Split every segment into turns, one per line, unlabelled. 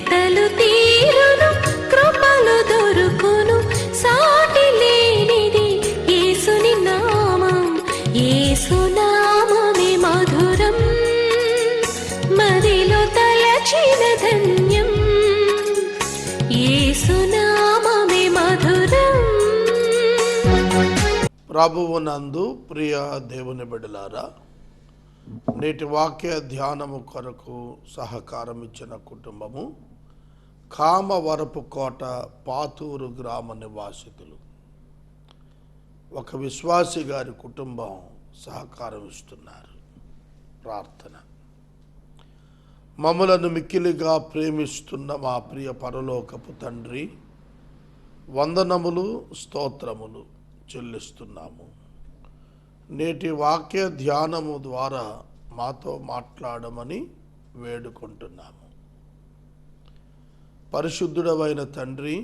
వెతలు తీరును, కృపలు దొరుకును, సాటి లేనిది యేసుని నామం. యేసునామమే మధురం, మదిలో తలచిన ధన్యం. యేసునామమే మధురం.
ప్రభువునందు ప్రియ దేవుని బిడ్డలారా, నేటి వాక్య ధ్యానము కొరకు సహకారం ఇచ్చిన కుటుంబము కామవరపుకోట పాతూరు గ్రామ నివాసితులు. ఒక విశ్వాసి గారి కుటుంబం సహకారం ఇస్తున్నారు. ప్రార్థన. మమ్మలను మిక్కిలిగా ప్రేమిస్తున్న మా ప్రియ పరలోకపు తండ్రి, వందనములు స్తోత్రములు చెల్లిస్తున్నాము. నేటి వాక్య ధ్యానము ద్వారా మాతో మాట్లాడమని వేడుకుంటున్నాము. పరిశుద్ధుడవైన తండ్రి,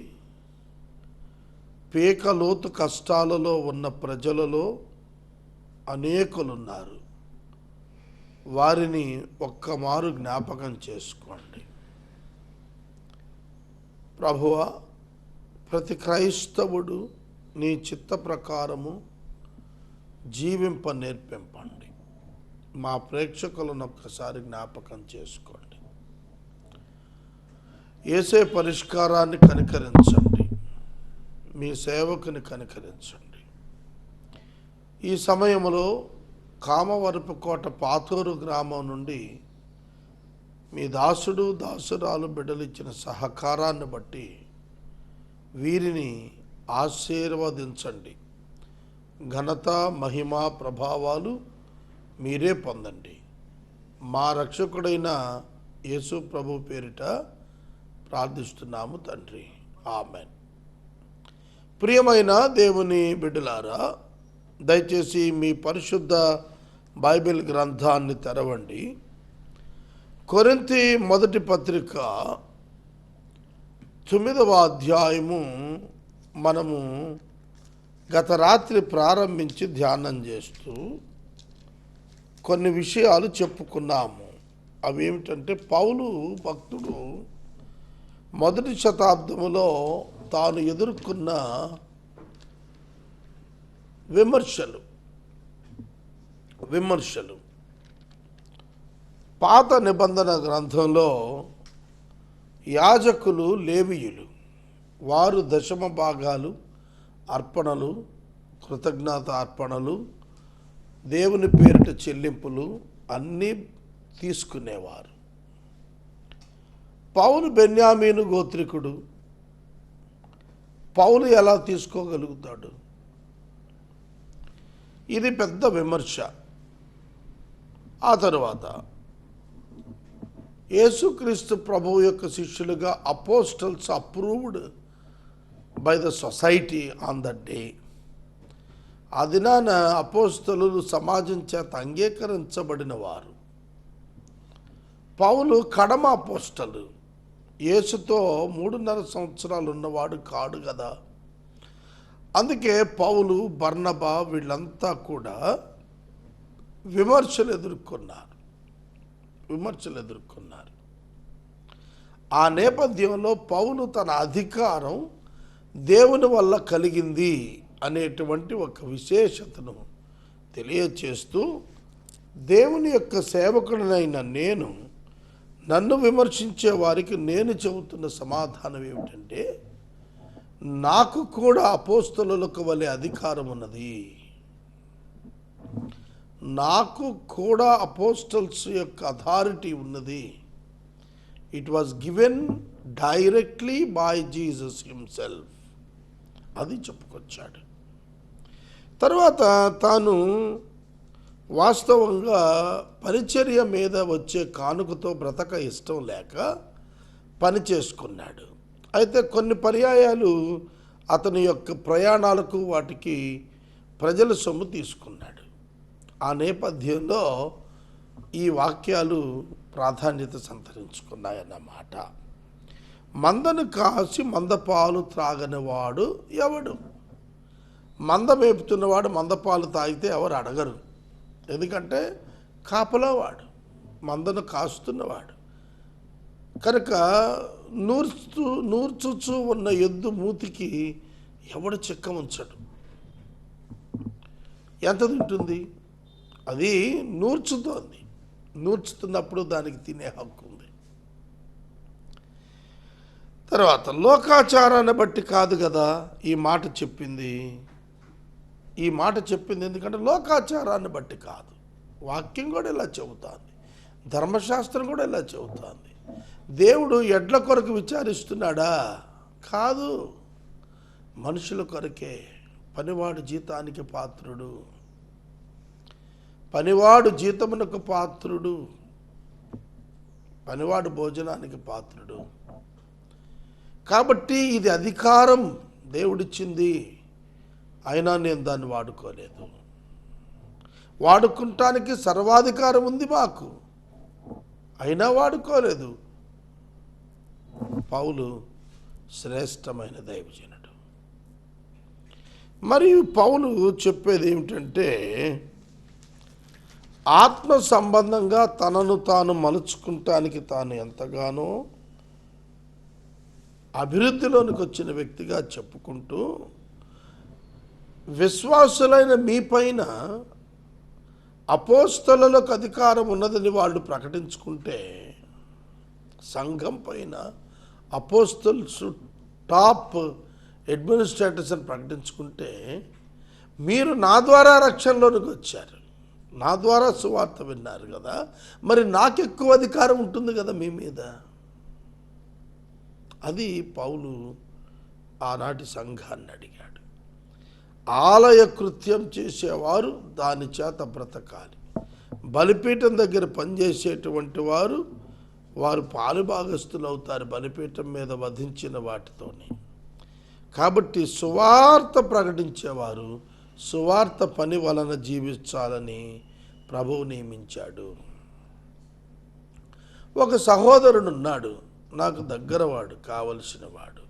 పీకలోతు కష్టాలలో ఉన్న ప్రజలలో అనేకులున్నారు. వారిని ఒక్కమారు జ్ఞాపకం చేసుకోండి ప్రభువా. ప్రతి క్రైస్తవుడు నీ చిత్త ప్రకారము జీవింప నేర్పింపండి. మా ప్రేక్షకులను ఒక్కసారి జ్ఞాపకం చేసుకోండి. యేసే పరిష్కారాన్ని కనికరించండి. మీ సేవకుని కనికరించండి. ఈ సమయంలో కామవరపుకోట పాతూరు గ్రామం నుండి మీ దాసుడు దాసురాలు బిడ్డలిచ్చిన సహకారాన్ని బట్టి వీరిని ఆశీర్వదించండి. ఘనత, మహిమ, ప్రభావాలు మీరే పొందండి. మా రక్షకుడైన యేసు ప్రభు పేరిట ప్రార్థిస్తున్నాము తండ్రి, ఆమెన్. ప్రియమైన దేవుని బిడ్డలారా, దయచేసి మీ పరిశుద్ధ బైబిల్ గ్రంథాన్ని తెరవండి. కొరింథీ మొదటి పత్రిక 9వ అధ్యాయము మనము గత రాత్రి ప్రారంభించి ధ్యానం చేస్తూ కొన్ని విషయాలు చెప్పుకున్నాము. అవేమిటంటే, పౌలు భక్తుడు మొదటి శతాబ్దములో తాను ఎదుర్కొన్న విమర్శలు పాత నిబంధన గ్రంథంలో యాజకులు, లేవీయులు వారు దశమ భాగాలు, అర్పణలు, కృతజ్ఞత అర్పణలు, దేవుని పేరిట చెల్లింపులు అన్నీ తీసుకునేవారు. పౌలు బెన్యామీను గోత్రికుడు. పౌలు ఎలా తీసుకోగలుగుతాడు? ఇది పెద్ద విమర్శ. ఆ తరువాత యేసుక్రీస్తు ప్రభువు యొక్క శిష్యులుగా apostles approved by the society on the day. ఆ దినాన అపోస్తలులు సమాజం చేత అంగీకరించబడిన వారు. పౌలు కడమ అపోస్తలు. యేసుతో 3.5 సంవత్సరాలు ఉన్నవాడు కాడు కదా. అందుకే పౌలు, బర్నబా వీళ్ళంతా కూడా విమర్శలు ఎదుర్కొన్నారు. ఆ నేపథ్యంలో పౌలు తన అధికారం దేవుని వల్ల కలిగింది అనేటువంటి ఒక విశేషతను తెలియచేస్తూ, దేవుని యొక్క సేవకుడినైన నన్ను విమర్శించే వారికి నేను చెబుతున్న సమాధానం ఏమిటంటే, నాకు కూడా అపోస్తలులకు వలె అధికారం ఉన్నది. నాకు కూడా అపోస్టల్స్ యొక్క అథారిటీ ఉన్నది. It was given directly by Jesus himself. అది చెప్పుకొచ్చాడు. తర్వాత తాను వాస్తవంగా పరిచర్య మీద వచ్చే కానుకతో బ్రతక ఇష్టం లేక పని చేసుకున్నాడు. అయితే కొన్ని పర్యాయాలు అతని యొక్క ప్రయాణాలకు వాటికి ప్రజల సొమ్ము తీసుకున్నాడు. ఆ నేపథ్యంలో ఈ వాక్యాలు ప్రాధాన్యత సంతరించుకున్నాయన్నమాట. మందను కాసి మందపాలు త్రాగనివాడు ఎవడు? మంద మేపుతున్నవాడు మందపాలు తాగితే ఎవరు అడగరు. ఎందుకంటే కాపలావాడు, మందను కాస్తున్నవాడు. కనుక నూర్చుచు ఉన్న ఎద్దు మూతికి ఎవడు చిక్క ఉంచడు. ఎంత తింటుంది? అది నూర్చుతోంది. నూర్చుతున్నప్పుడు దానికి తినే హక్కు ఉంది. తర్వాత లోకాచారాన్ని బట్టి కాదు కదా ఈ మాట చెప్పింది. ఈ మాట చెప్పింది ఎందుకంటే లోకాచారాన్ని బట్టి కాదు. వాక్యం కూడా ఇలా చెబుతోంది, ధర్మశాస్త్రం కూడా ఇలా చెబుతోంది. దేవుడు ఎడ్ల కొరకు విచారిస్తున్నాడా? కాదు, మనుషుల కొరకే. పనివాడు జీతానికి పాత్రుడు, పనివాడు జీతమునకు పాత్రుడు, పనివాడు భోజనానికి పాత్రుడు. కాబట్టి ఇది అధికారం దేవుడిచ్చింది, అయినా నేను దాన్ని వాడుకోలేదు. వాడుకుంటానికి సర్వాధికారం ఉంది మాకు, అయినా వాడుకోలేదు. పౌలు శ్రేష్టమైన దైవజనుడు. మరియు పౌలు చెప్పేది ఏమిటంటే, ఆత్మ సంబంధంగా తనను తాను మలుచుకుంటానికి తాను ఎంతగానో అభివృద్ధిలోనికి వచ్చిన వ్యక్తిగా చెప్పుకుంటూ, విశ్వాసులైన మీ పైన అపోస్తలులకు అధికారం ఉన్నదని వాళ్ళు ప్రకటించుకుంటే, సంఘం పైన అపోస్తల్స్ టాప్ అడ్మినిస్ట్రేటర్స్ అని ప్రకటించుకుంటే, మీరు నా ద్వారా రక్షణలోనికి వచ్చారు, నా ద్వారా సువార్త విన్నారు కదా, మరి నాకు ఎక్కువ అధికారం ఉంటుంది కదా మీ మీద. అది పౌలు ఆనాటి సంఘాన్ని అడిగాడు. ఆలయ కృత్యం చేసేవారు దాని చేత బ్రతకాలి. బలిపీఠం దగ్గర పనిచేసేటువంటి వారు పాలుభాగస్తులు అవుతారు బలిపీఠం మీద వధించిన వాటితోనే. కాబట్టి సువార్త ప్రకటించేవారు సువార్త పని వలన జీవించాలని ప్రభువు నియమించాడు. ఒక సహోదరుడు ఉన్నాడు, నాకు దగ్గరవాడు, కావలసిన వాడు.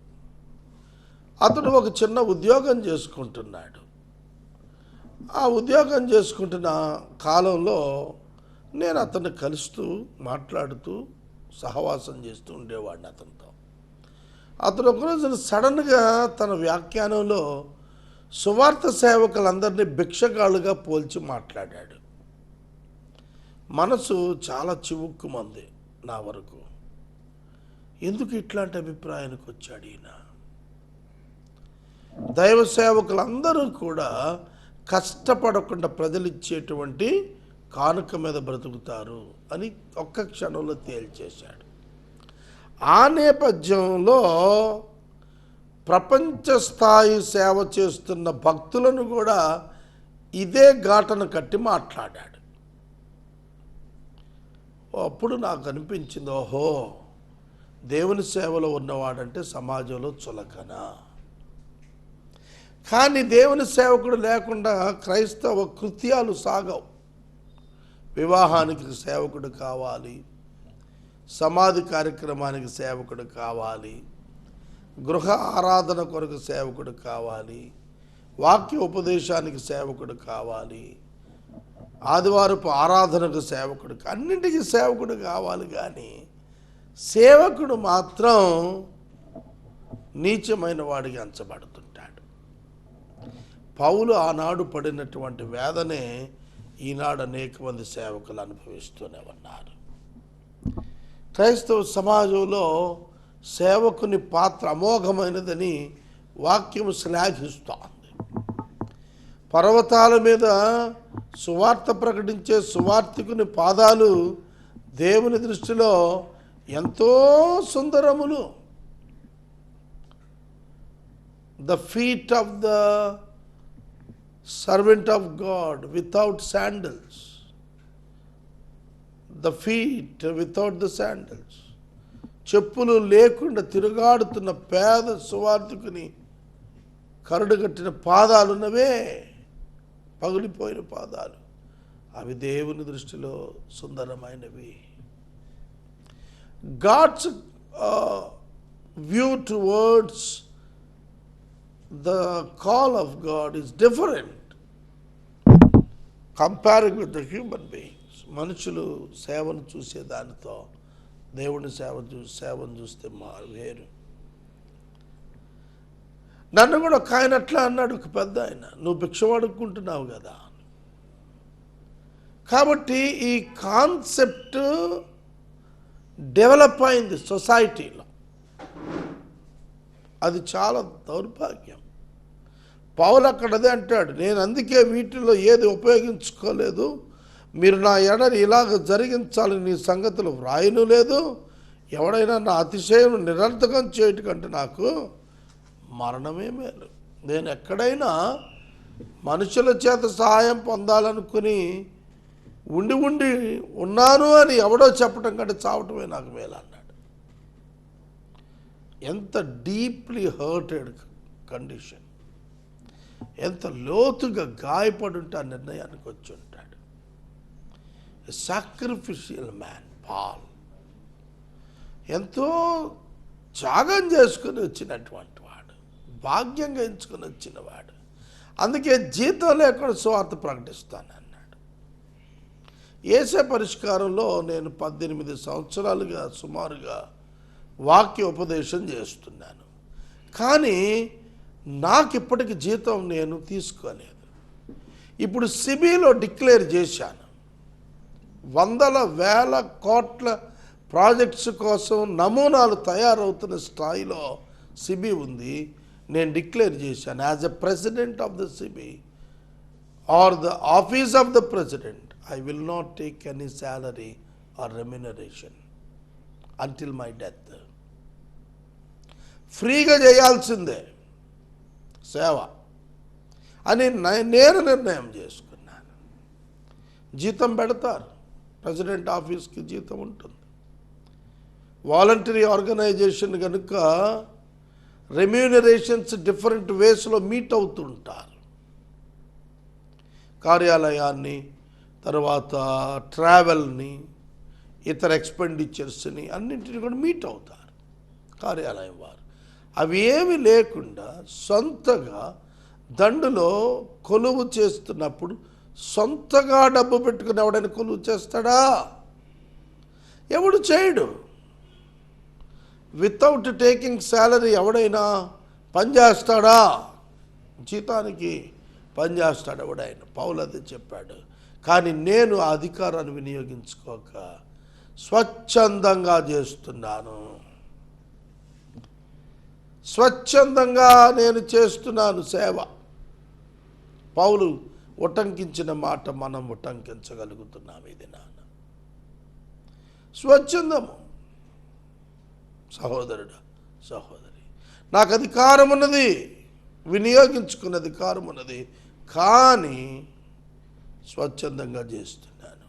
అతడు ఒక చిన్న ఉద్యోగం చేసుకుంటున్నాడు. ఆ ఉద్యోగం చేసుకుంటున్న కాలంలో నేను అతన్ని కలుస్తూ మాట్లాడుతూ సహవాసం చేస్తూ ఉండేవాడిని అతనితో. అతను ఒకరోజు సడన్గా తన వ్యాఖ్యానంలో సువార్త సేవకులందరినీ భిక్షగాళ్ళుగా పోల్చి మాట్లాడాడు. మనసు చాలా చివుక్కుమంది నా వరకు. ఎందుకు ఇట్లాంటి అభిప్రాయానికి వచ్చాడు ఈయన? దైవ సేవకులందరూ కూడా కష్టపడకుండా ప్రజలు ఇచ్చేటువంటి కానుక మీద బ్రతుకుతారు అని ఒక్క క్షణంలో తేల్చేశాడు. ఆ నేపథ్యంలో ప్రపంచ స్థాయి సేవ చేస్తున్న భక్తులను కూడా ఇదే ఘాటను కట్టి మాట్లాడాడు. అప్పుడు నాకు అనిపించింది, ఓహో, దేవుని సేవలో ఉన్నవాడంటే సమాజంలో చులకన. కానీ దేవుని సేవకుడు లేకుండా క్రైస్తవ కృత్యాలు సాగవు. వివాహానికి సేవకుడు కావాలి, సమాధి కార్యక్రమానికి సేవకుడు కావాలి, గృహ ఆరాధన కొరకు సేవకుడు కావాలి, వాక్య ఉపదేశానికి సేవకుడు కావాలి, ఆదివారపు ఆరాధనకు సేవకుడు, అన్నింటికీ సేవకుడు కావాలి. కానీ సేవకుడు మాత్రం నీచమైన వాడికి ఎంచబడుతుంటాడు. పౌలు ఆనాడు పడినటువంటి వేదనే ఈనాడు అనేక మంది సేవకులు అనుభవిస్తూనే ఉన్నారు. క్రైస్తవ సమాజంలో సేవకుని పాత్ర అమోఘమైనదని వాక్యం శ్లాఘిస్తోంది. పర్వతాల మీద సువార్త ప్రకటించే సువార్తికుని పాదాలు దేవుని దృష్టిలో ఎంతో సుందరములు. The feet of the servant of God without sandals, the feet without the sandals. చెప్పులు లేకుండా తిరుగాడుతున్న పేద సువార్తికుని కరడుగట్టిన పాదాలున్నవే, పగిలిపోయిన పాదాలు, అవి దేవుని దృష్టిలో సుందరమైనవి. God's view towards the call of God is different comparing with the human beings. మనుషులు సేవను చూసే దానితో దేవుని సేవను చూస్తే వేరు. నన్ను కూడా ఒక ఆయన అట్లా అన్నాడు, ఒక పెద్ద ఆయన, నువ్వు భిక్ష అడుక్కుంటున్నావు కదా. కాబట్టి ఈ కాన్సెప్ట్ డెవలప్ అయింది సొసైటీలో. అది చాలా దౌర్భాగ్యం. పౌలు అక్కడ అదే అంటాడు, నేను అందుకే వీటిలో ఏది ఉపయోగించుకోలేదు, మీరు నా ఎడని ఇలాగ జరిగించాలని నీ సంగతులు వ్రాయను లేదు, ఎవడైనా నా అతిశయం నిరర్థకం చేయటకంటే నాకు మరణమే మేలు. నేను ఎక్కడైనా మనుషుల చేత సహాయం పొందాలనుకుని ఉండి ఉన్నాను అని ఎవడో చెప్పటం కంటే చావటమే నాకు మేలు అన్నాడు. ఎంత డీప్లీ హర్టెడ్ కండిషన్, ఎంత లోతుగా గాయపడి ఉంటే ఆ నిర్ణయానికి వచ్చి ఉంటాడు. సాక్రిఫిషియల్ మ్యాన్ పాల్ ఎంతో త్యాగం చేసుకుని వచ్చినటువంటి వాడు, భాగ్యంగా ఎంచుకుని వచ్చిన వాడు. అందుకే జీతం లేకుండా సువార్త ప్రకటిస్తాను అన్నాడు. యేసే పరిష్కారంలో నేను 18 సంవత్సరాలుగా సుమారుగా వాక్య ఉపదేశం చేస్తున్నాను. కానీ నాకు ఇప్పటికి జీతం నేను తీసుకోలేదు. ఇప్పుడు సిబిలో డిక్లేర్ చేశాను, వందల వేల కోట్ల ప్రాజెక్ట్స్ కోసం నమూనాలు తయారవుతున్న స్థాయిలో సిబి ఉంది. నేను డిక్లేర్ చేశాను, as a president of the CB or the office of the president, I will not take any salary or remuneration until my death. ఫ్రీగా చేయాల్సిందే సేవ అని నేను నిర్ణయం చేసుకున్నాను. జీతం పెడతారు, ప్రెసిడెంట్ ఆఫీస్కి జీతం ఉంటుంది. వాలంటరీ ఆర్గనైజేషన్ కనుక రెమ్యూనరేషన్స్ డిఫరెంట్ వేస్లో మీట్ అవుతుంటారు. కార్యాలయాన్ని, తర్వాత ట్రావెల్ని, ఇతర ఎక్స్పెండిచర్స్ని అన్నింటినీ కూడా మీట్ అవుతారు కార్యాలయం వారు. అవి ఏమి లేకుండా సొంతగా దండులో కొలువు చేస్తున్నప్పుడు సొంతగా డబ్బు పెట్టుకుని ఎవడైనా కొలువు చేస్తాడా? ఎవడు చేయడు. వితౌట్ టేకింగ్ శాలరీ ఎవడైనా పనిచేస్తాడా? జీతానికి పనిచేస్తాడు ఎవడైనా. పౌలు అది చెప్పాడు. కానీ నేను ఆ అధికారాన్ని వినియోగించుకోక స్వచ్ఛందంగా చేస్తున్నాను. స్వచ్ఛందంగా నేను చేస్తున్నాను సేవ. పౌలు ఉటంకించిన మాట మనం ఉటంకించగలుగుతున్నాం ఇది నాన్న. స్వచ్ఛందము. సహోదరుడు, సహోదరి, నాకు అధికారం ఉన్నది, వినియోగించుకునే అధికారం ఉన్నది, కానీ స్వచ్ఛందంగా చేస్తున్నాను.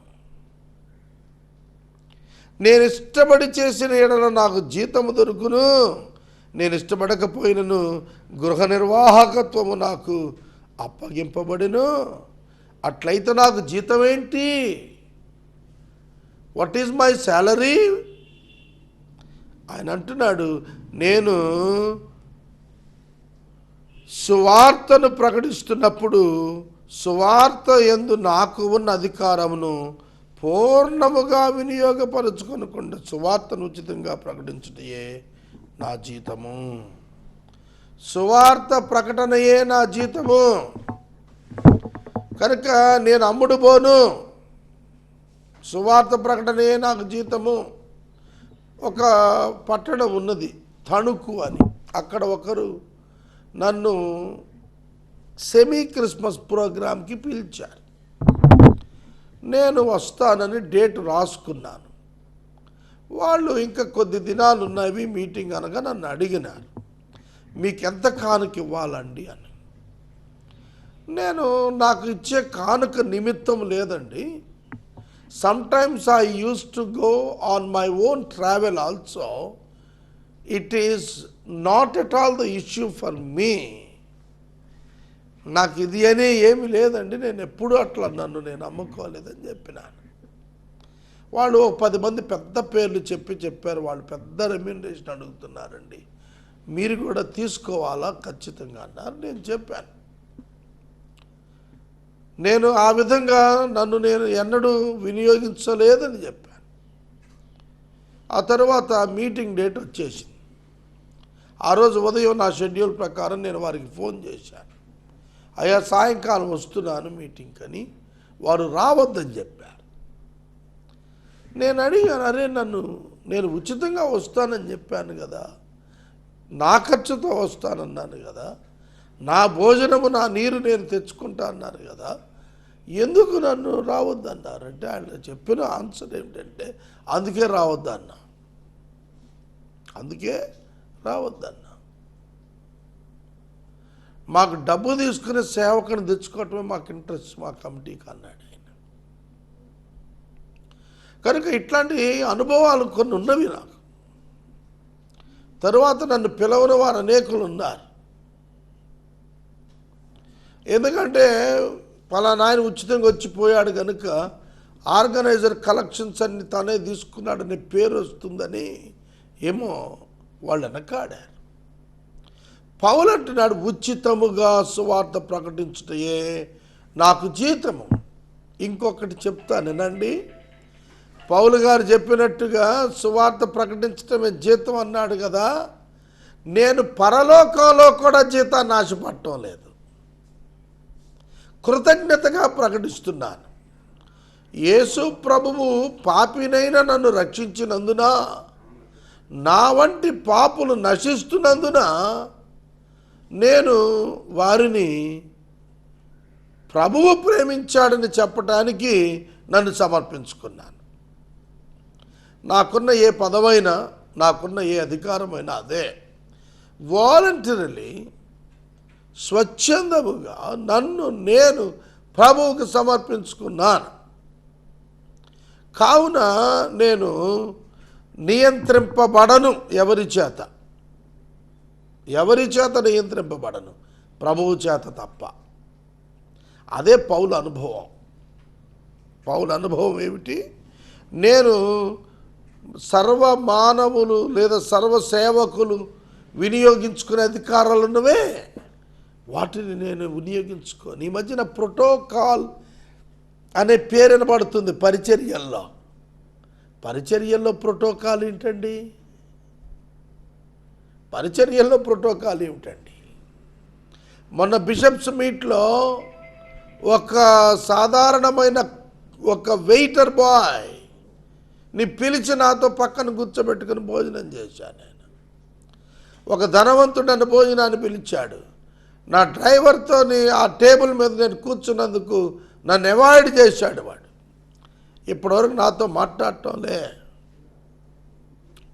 నేను ఇష్టపడి చేసిన ఎడల నాకు జీతము దొరుకును, నేను ఇష్టపడకపోయినను గృహ నిర్వాహకత్వము నాకు అప్పగింపబడిను. అట్లయితే నాకు జీతం ఏంటి? What is my salary? ఆయన అంటున్నాడు, నేను సువార్తను ప్రకటిస్తున్నప్పుడు సువార్త యందు నాకు ఉన్న అధికారమును పూర్ణముగా వినియోగపరచుకొనకుండా సువార్తను ఉచితంగా ప్రకటించుటయే నా జీతము. సువార్త ప్రకటనయే నా జీతము. కనుక నేను అమ్ముడు పోను, సువార్త ప్రకటనయే నాకు జీతము. ఒక పట్టణం ఉన్నది తణుకు అని, అక్కడ ఒకరు నన్ను సెమీ క్రిస్మస్ ప్రోగ్రాంకి పిలిచారు. నేను వస్తానని డేట్ రాసుకున్నాను. వాళ్ళు ఇంకా కొద్ది దినాలు ఉన్నవి మీటింగ్ అనగా నన్ను అడిగినారు, మీకు ఎంత కానుక ఇవ్వాలండి అని. నాకు ఇచ్చే కానుక నిమిత్తం లేదండి. Sometimes I used to go on my own travel also. It is not at all the issue for me. నాకు ఇది అనే ఏమి లేదండి, నేను ఎప్పుడూ అట్లా నన్ను నేను అమ్ముకోలేదని చెప్పినాను. వాళ్ళు 10 మంది పెద్ద పేర్లు చెప్పారు. వాళ్ళు పెద్ద రెమ్యూనరేషన్ అడుగుతున్నారండి, మీరు కూడా తీసుకోవాలా ఖచ్చితంగా అన్నారు. నేను చెప్పాను, నేను ఆ విధంగా నన్ను నేను ఎన్నడూ వినియోగించలేదని చెప్పాను. ఆ తర్వాత మీటింగ్ డేట్ వచ్చేసింది. ఆ రోజు ఉదయం నా షెడ్యూల్ ప్రకారం నేను వారికి ఫోన్ చేశాను. అయ్యా సాయంకాలం వస్తున్నాను మీటింగ్ అని. వారు రావద్దని చెప్పారు. నేను అడిగాను, అరే నేను ఉచితంగా వస్తానని చెప్పాను కదా, నా ఖర్చుతో వస్తానన్నాను కదా, నా భోజనము నా నీరు నేను తెచ్చుకుంటా అన్నారు కదా, ఎందుకు నన్ను రావద్దన్నారంటే ఆయన చెప్పిన ఆన్సర్ ఏమిటంటే అందుకే రావద్దన్నా, అందుకే రావద్దన్నా. మాకు డబ్బు తీసుకునే సేవకుని తెచ్చుకోవటమే మాకు ఇంట్రెస్ట్, మా కమిటీకి అన్నాడు ఆయన. కనుక ఇట్లాంటి అనుభవాలు కొన్ని ఉన్నవి నాకు. తరువాత నన్ను పిలవని వారు అనేకులు ఉన్నారు. ఎందుకంటే పలానా ఆయన ఉచితంగా వచ్చిపోయాడు కనుక ఆర్గనైజర్ కలెక్షన్స్ అన్ని తనే తీసుకున్నాడనే పేరు వస్తుందని ఏమో వాళ్ళు వెనకాడారు. పౌలు అంటున్నాడు, ఉచితముగా సువార్త ప్రకటించుటయే నాకు జీతము. ఇంకొకటి చెప్తానేనండి, పౌలు గారు చెప్పినట్టుగా సువార్త ప్రకటించటమే జీతం అన్నాడు కదా, నేను పరలోకంలో కూడా జీతాన్ని ఆశపడటం లేదు, కృతజ్ఞతగా ప్రకటిస్తున్నాను. యేసు ప్రభువు పాపినైనా నన్ను రక్షించినందున, నా వంటి పాపులు నశిస్తున్నందున నేను వారిని ప్రభువు ప్రేమించాడని చెప్పటానికి నన్ను సమర్పించుకున్నాను. నాకున్న ఏ పదవైనా, నాకున్న ఏ అధికారమైనా అదే. వాలంటరీలీ, స్వచ్ఛందముగా నన్ను నేను ప్రభువుకు సమర్పించుకున్నాను. కావున నేను నియంత్రింపబడను, ఎవరి చేత నియంత్రింపబడను, ప్రభువు చేత తప్ప. అదే పౌలు అనుభవం. పౌలు అనుభవం ఏమిటి? నేను సర్వ మానవులు లేదా సర్వ సేవకులు వినియోగించుకునే అధికారాలు ఉన్నవే, వాటిని నేను వినియోగించుకోను. ఈ మధ్యన ప్రోటోకాల్ అనే పేరు వినబడుతుంది పరిచర్యల్లో. పరిచర్యల్లో ప్రోటోకాల్ ఏంటండి? పరిచర్యల్లో ప్రోటోకాల్ ఏమిటండి? మొన్న బిషప్స్ మీట్లో ఒక సాధారణమైన ఒక వెయిటర్ బాయ్ ని పిలిచి నాతో పక్కన కూర్చోబెట్టుకుని భోజనం చేశాను నేను. ఒక ధనవంతుడు నన్ను భోజనాన్ని పిలిచాడు. నా డ్రైవర్తో ఆ టేబుల్ మీద నేను కూర్చున్నందుకు నన్ను అవాయిడ్ చేశాడు వాడు. ఇప్పటివరకు నాతో మాట్లాడటంలే.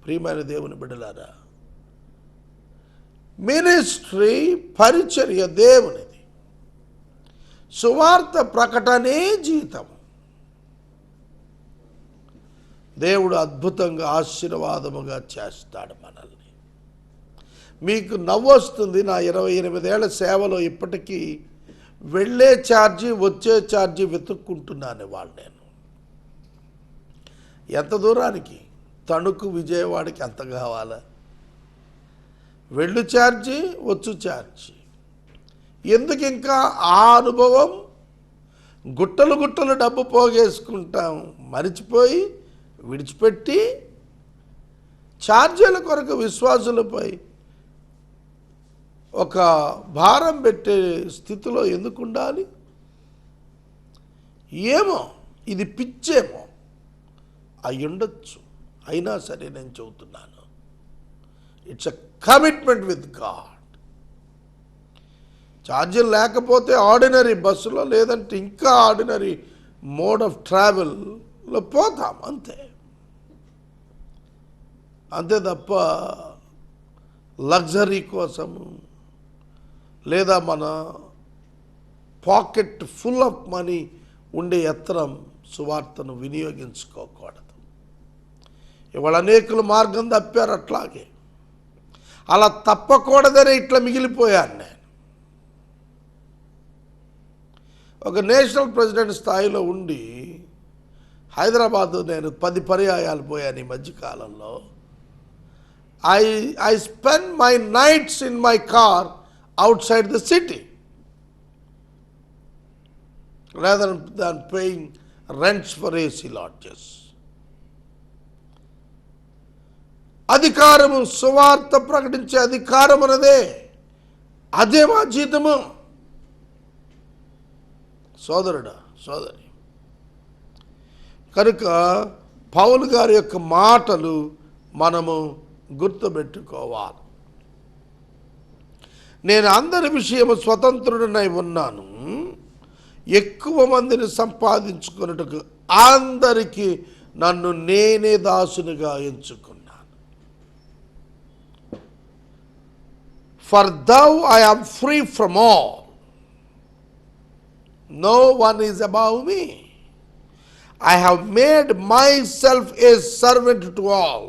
ప్రియమైన దేవుని బిడ్డలారా, మినిస్ట్రీ, పరిచర్య దేవునిది. సువార్త ప్రకటనే జీతం. దేవుడు అద్భుతంగా ఆశీర్వాదముగా చేస్తాడు మనల్ని. మీకు నవ్వొస్తుంది, నా 28 ఏళ్ల సేవలో ఇప్పటికీ వెళ్ళే ఛార్జీ వచ్చే ఛార్జీ వెతుక్కుంటున్నాను వాళ్ళు. నేను ఎంత దూరానికి? తణుకు విజయవాడకి ఎంత కావాలా? వెళ్ళు ఛార్జీ, వచ్చు ఛార్జీ. ఎందుకు ఇంకా ఆ అనుభవం? గుట్టలు గుట్టలు డబ్బు పోగేసుకుంటాం, మరిచిపోయి విడిచిపెట్టి ఛార్జీల కొరకు విశ్వాసులపై ఒక భారం పెట్టే స్థితిలో ఎందుకు ఉండాలి? ఏమో, ఇది పిచ్చేమో అయి ఉండొచ్చు. అయినా సరే నేను చెబుతున్నాను, it's a commitment with God. ఛార్జీలు లేకపోతే ఆర్డినరీ బస్సులో, లేదంటే ఇంకా ఆర్డినరీ మోడ్ ఆఫ్ ట్రావెల్లో పోతాం, అంతే. అంతే తప్ప లగ్జరీ కోసము లేదా మన పాకెట్ ఫుల్ ఆఫ్ మనీ ఉండే యత్నం సువార్తను వినియోగించుకోకూడదు. ఇవాళ అనేకులు మార్గం తప్పారు. అట్లాగే అలా తప్పకూడదని ఇట్లా మిగిలిపోయాను నేను. ఒక నేషనల్ ప్రెసిడెంట్ స్థాయిలో ఉండి హైదరాబాదు నేను 10 పర్యాయాలు పోయాను ఈ మధ్యకాలంలో. I spend my nights in my car outside the city rather than paying rents for AC lodges. అధికారము, సువార్త ప్రకటించే అధికారం అన్నదే, అదే మా జీతము. సోదరుడా, సోదరి, కనుక పౌలు గారి యొక్క మాటలు మనము గుర్తుపెట్టుకోవాలి. నేను అందరి విషయము స్వతంత్రుడనై ఉన్నాను, ఎక్కువ మందిని సంపాదించుకున్నట్టుకు అందరికీ నన్ను నేనే దాసునిగా ఎంచుకున్నాను. For thou I am free from all. No one is above me. I have made myself a servant to all,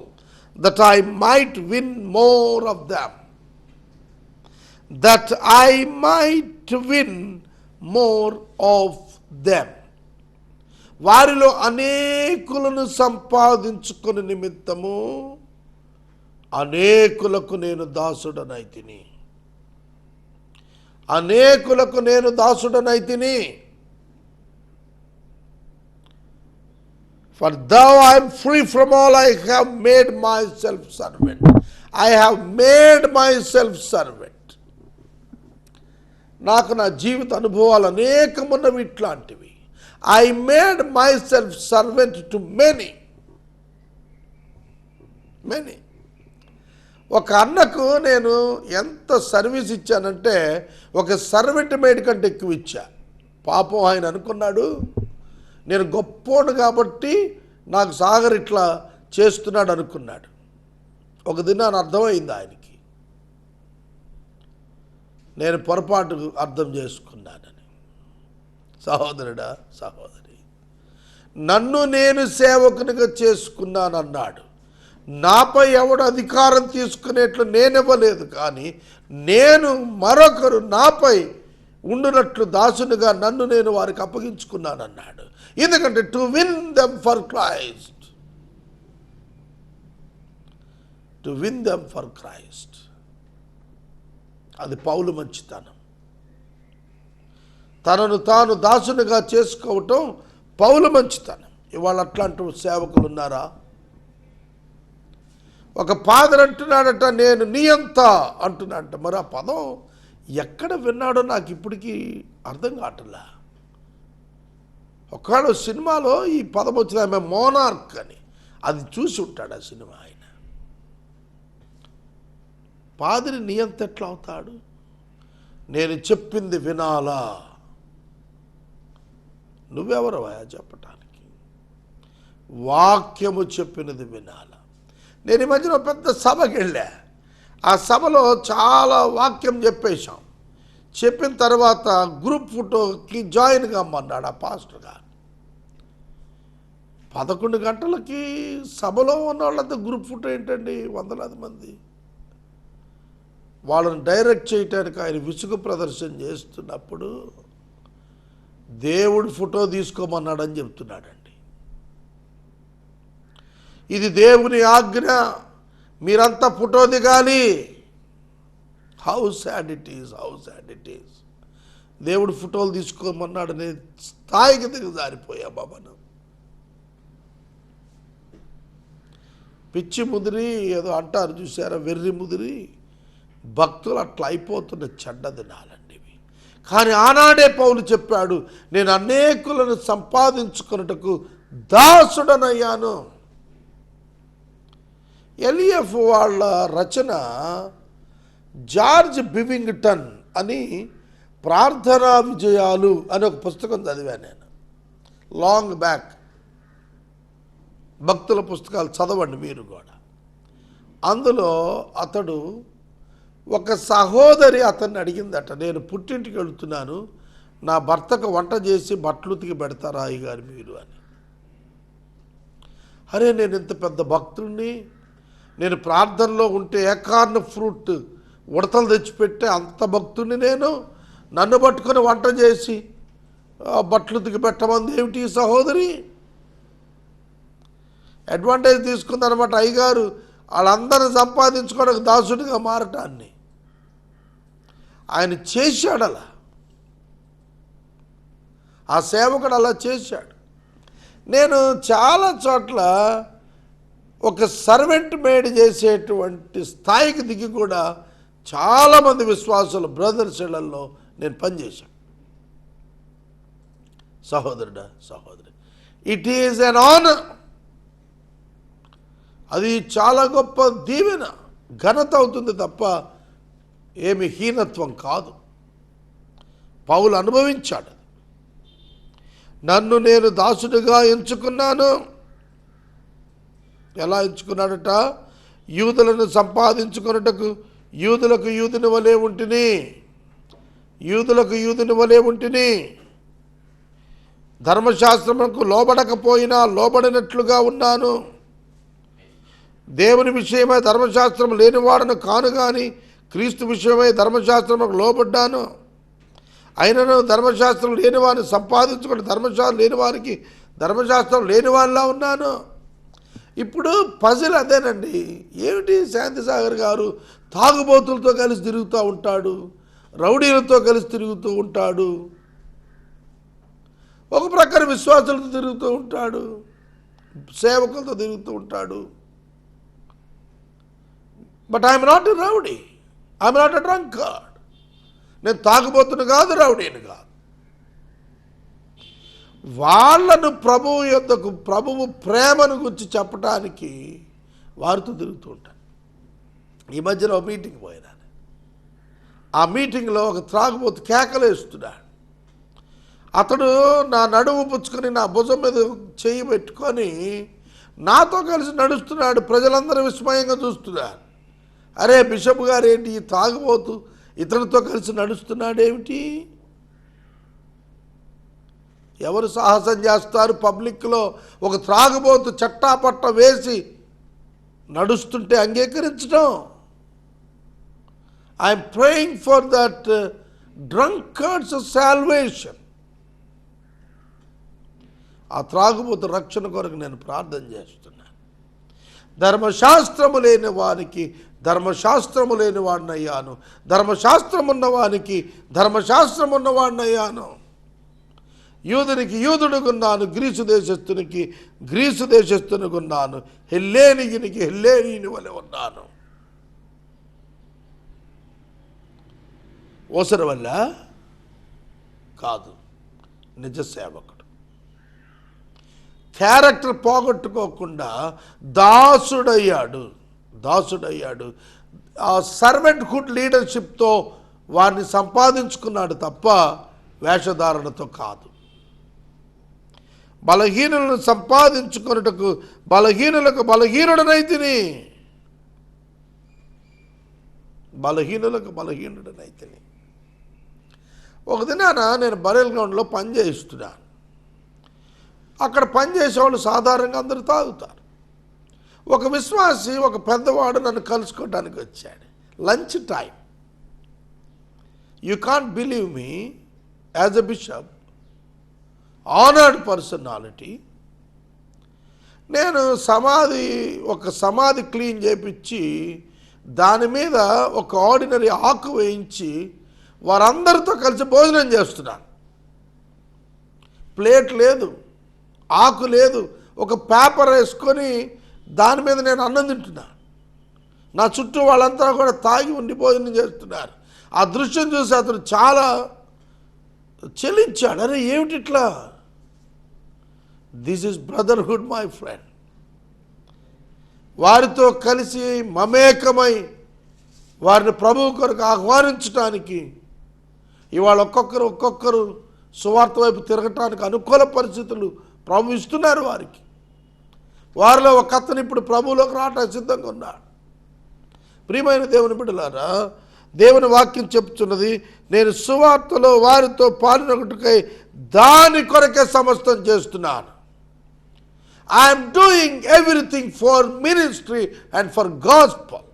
that I might win more of them. That I might win more of them. వారిలో అనేకులను సంపాదించుకుని నిమిత్తము అనేకులకు నేను దాసుడనైతిని. అనేకులకు నేను దాసుడనైతిని. For thou I am free from all, I have made myself servant. I have made myself servant. నాకు నా జీవిత అనుభవాలు అనేకమున్నవి ఇట్లాంటివి. I made myself servant to many. Many. ఒక అన్నకు నేను ఎంత సర్వీస్ ఇచ్చానంటే ఒక సర్వెంట్ మేడ్ కంటే ఎక్కువ ఇచ్చా. పాపం ఆయన అనుకున్నాడు నేను గొప్పోడు కాబట్టి నాకు సాగర్ ఇట్లా చేస్తున్నాడు అనుకున్నాడు. ఒక దినాన్ని అర్థమైంది ఆయనకి, నేను పొరపాటు అర్థం చేసుకున్నానని. సహోదరుడా, సహోదరి, నన్ను నేను సేవకునిగా చేసుకున్నానన్నాడు. నాపై ఎవడు అధికారం తీసుకునేట్లు నేనివ్వలేదు, కానీ నేను మరొకరు నాపై ఉండునట్లు దాసునిగా నన్ను నేను వారికి అప్పగించుకున్నానన్నాడు. ఎందుకంటే to win them for Christ, to win them for Christ. అది పౌలు మంచితనం. తనను తాను దాసునిగా చేసుకోవటం పౌలు మంచితనం. ఇవాళ అట్లాంటి సేవకులు ఉన్నారా? ఒక ఫాదర్ అంటున్నాడట నేను నీ అంత అంటున్నాడట. మరి ఆ పదం ఎక్కడ విన్నాడో నాకు ఇప్పటికీ అర్థం కావట్లా. ఒకవేళ సినిమాలో ఈ పదం వచ్చిన ఆమె మోనార్క్ అని, అది చూసి ఉంటాడు ఆ సినిమా ఆయన. పాదిరి నీ అంత ఎట్లా అవుతాడు? నేను చెప్పింది వినాలా? నువ్వెవరవా చెప్పటానికి? వాక్యము చెప్పినది వినాలా. నేను ఈ మధ్యన పెద్ద సభకి వెళ్ళా. ఆ సభలో చాలా వాక్యం చెప్పేశాం. చెప్పిన తర్వాత గ్రూప్ ఫోటోకి జాయిన్ కమ్మన్నాడు ఆ పాస్టర్ గారు. 11 గంటలకి సభలో ఉన్న వాళ్ళంతా గ్రూప్ ఫోటో ఏంటండి, వందలాది మంది. వాళ్ళని డైరెక్ట్ చేయటానికి ఆయన విసుగు ప్రదర్శన చేస్తున్నప్పుడు దేవుడి ఫోటో తీసుకోమన్నాడని చెప్తున్నాడండి. ఇది దేవుని ఆజ్ఞ, మీరంతా ఫోటో దిగాలి. How sad it is, how sad it is. దేవుడు ఫోటోలు తీసుకోమన్నాడనే స్థాయికి దిగజారిపోయా బాబాను. పిచ్చి ముదిరి ఏదో అంటారు చూసారా, వెర్రి ముదిరి. భక్తులు అట్లా అయిపోతున్న చెడ్డ దినాలండి ఇవి. కానీ ఆనాడే పౌలు చెప్పాడు, నేను అనేకులను సంపాదించుకున్నటకు దాసుడనయ్యాను. ఎలియఫ్ వాళ్ళ రచన జార్జ్ బివింగ్టన్ అని ప్రార్థనా విజయాలు అని ఒక పుస్తకం చదివాను నేను లాంగ్ బ్యాక్. భక్తుల పుస్తకాలు చదవండి మీరు కూడా. అందులో అతడు ఒక సహోదరి అతన్ని అడిగిందట, నేను పుట్టింటికి వెళుతున్నాను, నా భర్తకు వంట చేసి బట్టలు ఉతికి పెడతారా అయ్యగారు మీరు అని. అరే నేను ఇంత పెద్ద భక్తుడిని, నేను ప్రార్థనలో ఉంటే ఏకార్న ఫ్రూట్ ఉడతలు తెచ్చిపెట్టే అంత భక్తుడిని నేను, నన్ను పట్టుకొని వంట చేసి బట్టలు ఉతికి పెట్టమంది ఏమిటి ఈ సహోదరి? అడ్వాంటేజ్ తీసుకుందనమాట అయ్యగారు వాళ్ళందరిని సంపాదించుకోవడానికి దాసుడిగా మారటాన్ని. ఆయన చేశాడు అలా, ఆ సేవకుడు అలా చేశాడు. నేను చాలా చోట్ల ఒక సర్వెంట్ మేడ్ చేసేటువంటి స్థాయికి దిగి కూడా చాలామంది విశ్వాసులు బ్రదర్స్ ఇళ్లలో నేను పనిచేశాను. సహోదరుడా, సహోదరి, ఇట్ ఈజ్ అన్ ఆనర్. అది చాలా గొప్ప దీవెన, ఘనత అవుతుంది తప్ప ఏమి హీనత్వం కాదు. పౌలు అనుభవించాడు. నన్ను నేను దాసుడిగా ఎంచుకున్నాను. ఎలా ఎంచుకున్నాడట? యూదులను సంపాదించుకున్నటకు యూదులకు యూదుని వలె ఉంటిని, యూదులకు యూదుని వలె ఉంటిని. ధర్మశాస్త్రములకు లోబడకపోయినా లోబడినట్లుగా ఉన్నాను. దేవుని విషయమై ధర్మశాస్త్రం లేనివాడను కాను కానీ క్రీస్తు విషయమై ధర్మశాస్త్రములకు లోబడ్డాను. అయినను ధర్మశాస్త్రం లేనివారిని సంపాదించుకుని ధర్మశాస్త్రం లేని వారికి ధర్మశాస్త్రం లేనివారిలా ఉన్నాను. ఇప్పుడు పజిల్ అదేనండి. ఏమిటి శాంతిసాగర్ గారు తాగుబోతులతో కలిసి తిరుగుతూ ఉంటాడు, రౌడీలతో కలిసి తిరుగుతూ ఉంటాడు, ఒక ప్రకారం విశ్వాసులతో తిరుగుతూ ఉంటాడు, సేవకులతో తిరుగుతూ ఉంటాడు. But I'm not a rowdy, I'm not a drunkard. నేను తాగుబోతును కాదు, రౌడీని కాదు. వాళ్ళను ప్రభువు యొద్దకు, ప్రభువు ప్రేమను గురించి చెప్పడానికి వారితో తిరుగుతూ ఉంటాను. ఈ మధ్యలో మీటింగ్ పోయినాను. ఆ మీటింగ్లో ఒక త్రాగుబోతు కేకలేస్తున్నాడు. అతడు నా నడుము పుచ్చుకొని నా భుజం మీద చేయి పెట్టుకొని నాతో కలిసి నడుస్తున్నాడు. ప్రజలందరూ విస్మయంగా చూస్తున్నారు. అరే బిషప్ గారు ఏంటి ఈ తాగుబోతు ఇతరులతో కలిసి నడుస్తున్నాడేమిటి? ఎవరు సాహసం చేస్తారు పబ్లిక్లో ఒక త్రాగుబోతు చట్టాపట్ట వేసి నడుస్తుంటే అంగీకరించడం? I'm praying for that drunkards salvation. ఆ త్రాగుబోతు రక్షణ కొరకు నేను ప్రార్థన చేస్తున్నాను. ధర్మశాస్త్రము లేని వారికి ధర్మశాస్త్రము లేని వాడినయ్యాను, ధర్మశాస్త్రం ఉన్నవానికి ధర్మశాస్త్రం ఉన్నవాడినయ్యాను. యూదునికి యూదుడుగున్నాను, గ్రీసు దేశస్థునికి గ్రీసు దేశస్థునిగున్నాను, హెల్లేనీయునికి హెల్లేనీయుని వలె ఉన్నాను. ఓసరి వల్ల కాదు, నిజ సేవకుడు. క్యారెక్టర్ పోగొట్టుకోకుండా దాసుడయ్యాడు. ఆ సర్వెంట్హుడ్ లీడర్షిప్తో వారిని సంపాదించుకున్నాడు తప్ప వేషధారణతో కాదు. బలహీనులను సంపాదించుకొనుటకు బలహీనులకు బలహీనుడనైతిని. ఒక దినాన నేను బరేల్ గ్రౌండ్లో పనిచేస్తున్నాను. అక్కడ పనిచేసేవాళ్ళు సాధారణంగా అందరూ తాగుతారు. ఒక విశ్వాసి, ఒక పెద్దవాడు నన్ను కలుసుకోవడానికి వచ్చాడు. Lunch time. You can't believe me, as a bishop, honoured personality, నేను ఒక సమాధి క్లీన్ చేయించి దాని మీద ఒక ఆర్డినరీ ఆకు వేయించి వారందరితో కలిసి భోజనం చేస్తున్నాను. ప్లేట్ లేదు, ఆకు లేదు, ఒక పేపర్ వేసుకొని దాని మీద నేను అన్నం తింటున్నా. నా చుట్టూ వాళ్ళంతా కూడా తాగి ఉండి భోజనం చేస్తున్నారు. ఆ దృశ్యం చూసి అతను చాలా చెల్లించాడు. అరే ఏమిటి ఇట్లా? This is brotherhood my friend. వారితో కలిసి మమేకమై వారిని ప్రభువు కొరకు ఆహ్వానించడానికి ఇవాళ ఒక్కొక్కరు సువార్త వైపు తిరగటానికి అనుకూల పరిస్థితులు ప్రభు ఇస్తున్నారు వారికి. వారిలో ఒక అతను ఇప్పుడు ప్రభువులోకి రావడానికి సిద్ధంగా ఉన్నాడు. ప్రియమైన దేవుని బిడ్డలారా, దేవుని వాక్యం చెప్తున్నది, నేను సువార్తలో వారితో పాల్గొనటకై దాని కొరకే సమస్తం చేస్తున్నాను. I'm doing everything for ministry and for gospel.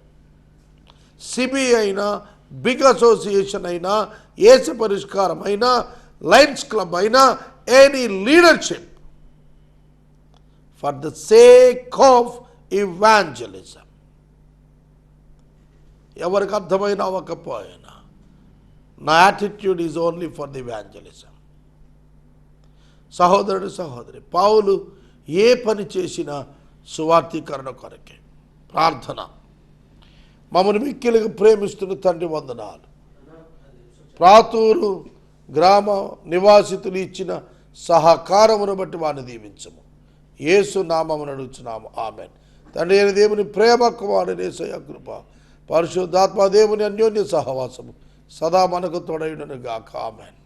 CB అయినా, బిగ్ అసోసియేషన్ అయినా, ఏసు పరిష్కారం అయినా, లయన్స్ క్లబ్ అయినా, any leadership for the sake of evangelism. ఎవరికి అర్థమైనా అవ్వకపోయినా నా attitude is only for the evangelism. సహోదరుడు, సహోదరి, పౌలు ఏ పని చేసినా సువార్థీకరణ కొరకే. ప్రార్థన. మమ్మల్ని మిక్కిలిగా ప్రేమిస్తున్న తండ్రి వందనాలు. ప్రాతూరు గ్రామ నివాసితులు ఇచ్చిన సహకారమును బట్టి వారిని దీవించము. యేసు నామమున అడుగుచున్నాము, ఆమెన్. తండ్రి అయిన దేవుని ప్రేమ, కుమారుని యేసయ్య కృప, పరిశుద్ధాత్మ దేవుని అన్యోన్య సహవాసము సదా మనకు తోడైనను గాక, ఆమెన్.